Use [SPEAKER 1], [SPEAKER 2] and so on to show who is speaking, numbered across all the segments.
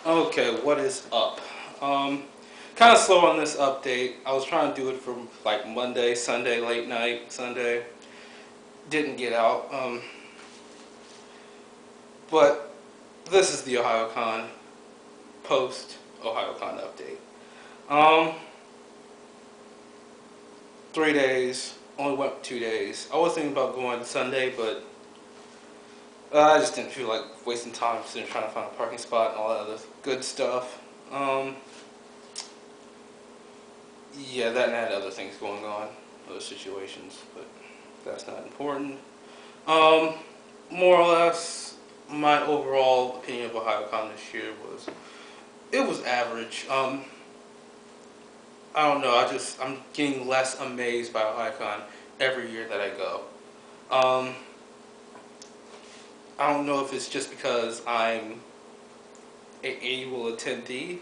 [SPEAKER 1] Okay, what is up? Kind of slow on this update. I was trying to do it from like Monday, Sunday, late night, Sunday. Didn't get out. But this is the ohyaocon post ohyaocon update. Um, 3 days. Only went 2 days. I was thinking about going Sunday, but I just didn't feel like wasting time sitting trying to find a parking spot and all that other good stuff. Yeah, that and I had other things going on, other situations, but that's not important. Um, More or less, my overall opinion of ohyaocon this year was, it was average. I don't know, I'm getting less amazed by ohyaocon every year that I go. I don't know if it's just because I'm an annual attendee,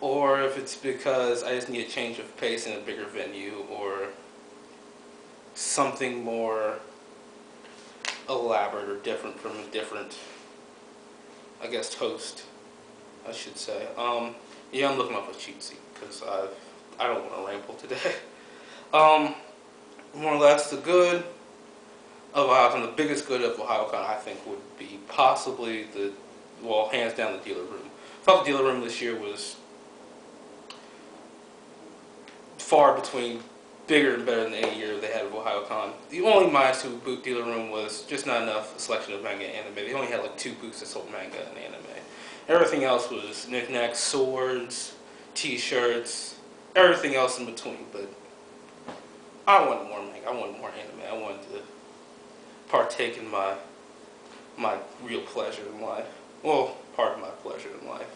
[SPEAKER 1] or if it's because I just need a change of pace in a bigger venue, or something more elaborate or different from a different, I guess, host, I should say. Yeah, I'm looking up a cheat sheet because I don't want to ramble today. More or less, the good of ohyaocon, the biggest good of ohyaocon, I think, would be possibly well, hands down, the dealer room. I thought the dealer room this year was far between bigger and better than any year they had of ohyaocon. The only minus to boot dealer room was just not enough selection of manga and anime. They only had like 2 booths that sold manga and anime. Everything else was knickknacks, swords, t-shirts, everything else in between. But I wanted more manga. I wanted more anime. I wanted to partake in my real pleasure in life. Well, part of my pleasure in life.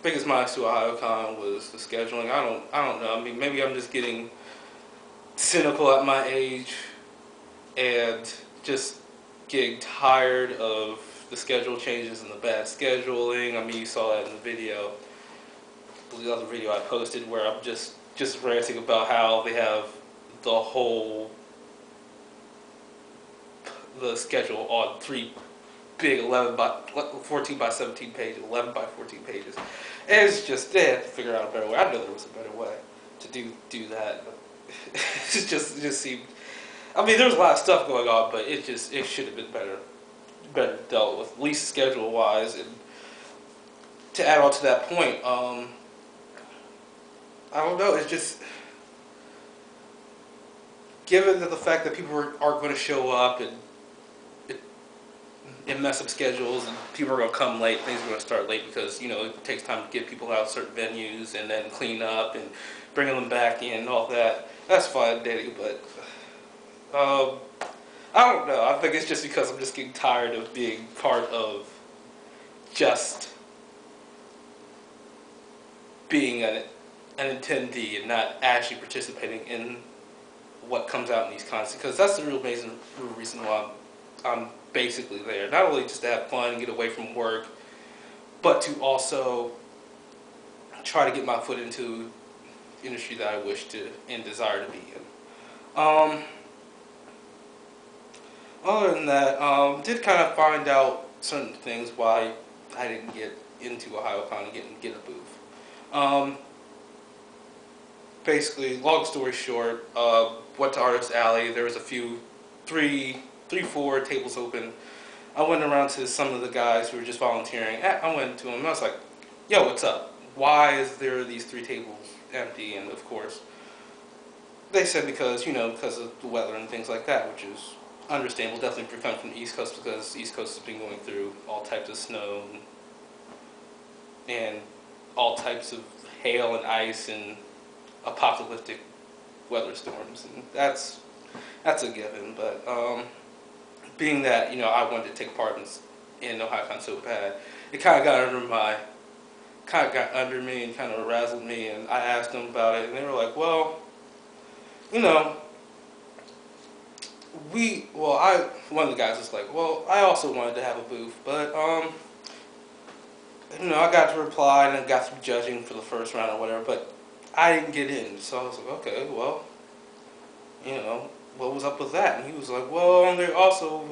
[SPEAKER 1] Biggest minus to ohyaocon was the scheduling. I don't know. I mean, maybe I'm just getting cynical at my age and just getting tired of the schedule changes and the bad scheduling. I mean, you saw that in the video, the other video I posted, where I'm just ranting about how they have the schedule on 3 big 14 by 17 pages, 11 by 14 pages. And it's just, they had to figure out a better way. I know there was a better way to do that. But it just seemed, I mean, there's a lot of stuff going on, but it should have been better dealt with, at least schedule wise. And to add on to that point, I don't know, it's just, given that the fact that people are going to show up and mess up schedules, and people are going to come late, things are going to start late because, you know, it takes time to get people out of certain venues and then clean up and bringing them back in and all that. That's fine, Daddy, but I don't know. I think it's just because I'm just getting tired of being part of just being an attendee and not actually participating in what comes out in these concerts, because that's the real reason why I'm basically there. Not only just to have fun and get away from work, but to also try to get my foot into the industry that I wish to and desire to be in. Other than that, did kind of find out certain things why I didn't get into ohyaocon and get a booth. Basically, long story short, went to Artist Alley. There was a few, 4 tables open. I went around to some of the guys who were just volunteering. I went to them and I was like, yo, what's up? Why is there these 3 tables empty? And of course, they said because of the weather and things like that, which is understandable, definitely if you're coming from the East Coast, because the East Coast has been going through all types of snow and all types of hail and ice and apocalyptic weather storms, and that's a given. But being that I wanted to take part in ohyaocon so bad, it kind of got under me and kind of razzled me, and I asked them about it, and they were like, well, one of the guys was like, well, I also wanted to have a booth, but I got to reply and I got through judging for the first round or whatever, but I didn't get in. So I was like, okay, well, what was up with that? And he was like, well, they also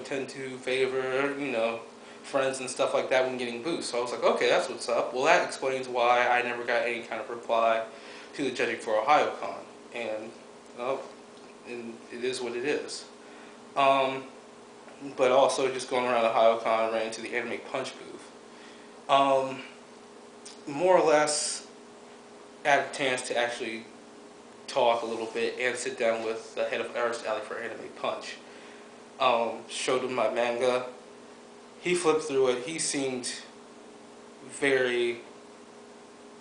[SPEAKER 1] tend to favor, friends and stuff like that when getting boosts. So I was like, okay, that's what's up. Well, that explains why I never got any kind of reply to the judging for ohyaocon. And, well, and it is what it is. But also just going around ohyaocon, ran into the Anime Punch booth. More or less had a chance to actually talk a little bit and sit down with the head of Artist Alley for Anime Punch. Showed him my manga. He flipped through it. He seemed very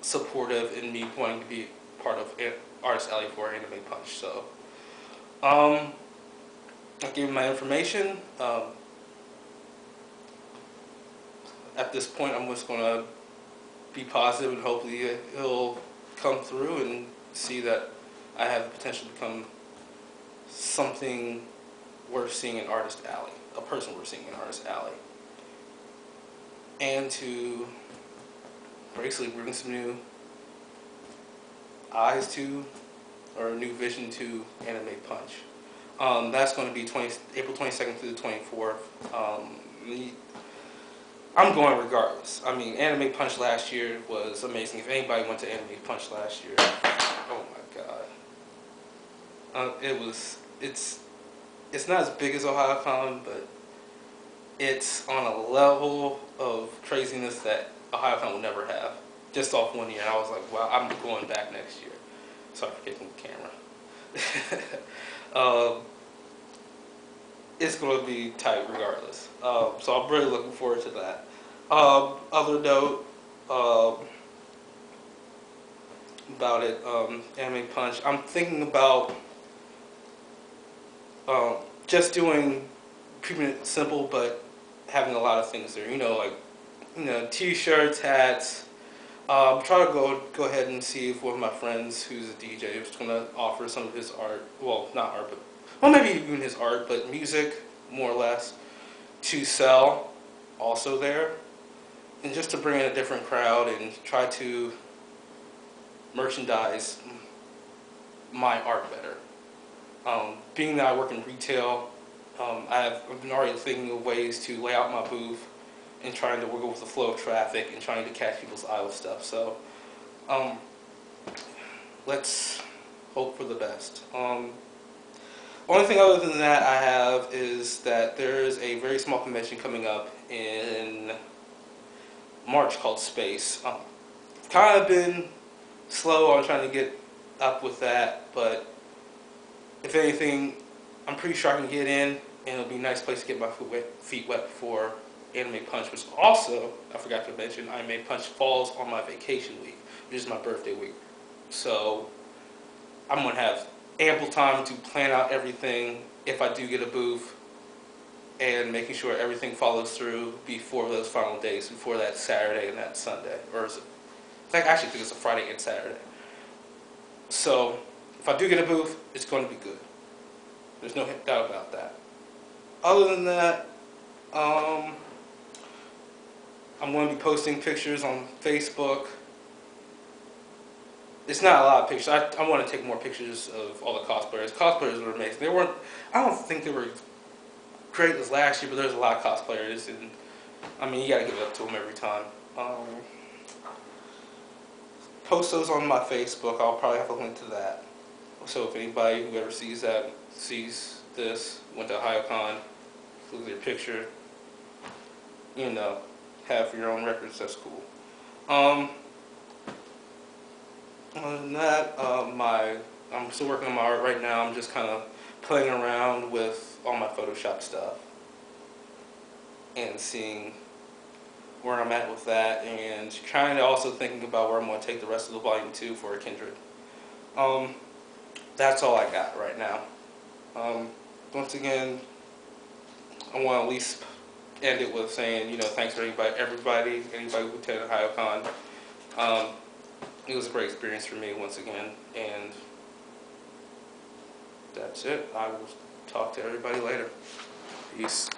[SPEAKER 1] supportive in me wanting to be part of Artist Alley for Anime Punch. So, I gave him my information. At this point, I'm just going to be positive and hopefully he'll come through and see that I have the potential to become something worth seeing in Artist Alley, a person worth seeing in Artist Alley, and to basically bring some new eyes to, or a new vision to Anime Punch. That's going to be April 22nd through the 24th. I'm going regardless. I mean, Anime Punch last year was amazing. If anybody went to Anime Punch last year, oh my god. It's not as big as ohyaocon, but it's on a level of craziness that ohyaocon will never have. Just off one year, and I was like, wow, I'm going back next year. Sorry for kicking the camera. It's going to be tight regardless. So I'm really looking forward to that. Other note about it, Anime Punch, I'm thinking about just doing keeping it simple, but having a lot of things there. Like t-shirts, hats. Try to go ahead and see if one of my friends who's a DJ is going to offer some of his art. Well, not art, but well, maybe even his art, but music, more or less, to sell also there. And just to bring in a different crowd and try to merchandise my art better. Being that I work in retail, I've been already thinking of ways to lay out my booth and trying to work with the flow of traffic and trying to catch people's eye with stuff. So, let's hope for the best. Only thing other than that I have is that there is a very small convention coming up in March called Space. Kind of been slow on trying to get up with that, but if anything, I'm pretty sure I can get in, and it'll be a nice place to get my feet wet before Anime Punch, which also, I forgot to mention, Anime Punch falls on my vacation week, which is my birthday week. So I'm going to have ample time to plan out everything if I do get a booth, and making sure everything follows through before those final days, before that Saturday and that Sunday. Or is it, I actually think it's a Friday and Saturday. So if I do get a booth, it's going to be good. There's no doubt about that. Other than that, I'm going to be posting pictures on Facebook. It's not a lot of pictures. I want to take more pictures of all the cosplayers. Cosplayers were amazing. They weren't. I don't think they were great as last year, but there's a lot of cosplayers, and I mean, you got to give it up to them every time. Post those on my Facebook. I'll probably have a link to that. So if anybody who ever sees this, went to ohyaocon, look at their picture, have your own records. That's cool. Other than that, I'm still working on my art right now. I'm just kind of playing around with all my Photoshop stuff and seeing where I'm at with that, and kind of also thinking about where I'm going to take the rest of the Volume 2 for Kindred. That's all I got right now. Once again, I want to at least end it with saying, thanks for everybody who attended ohyaocon. It was a great experience for me once again, and that's it. I will talk to everybody later. Peace.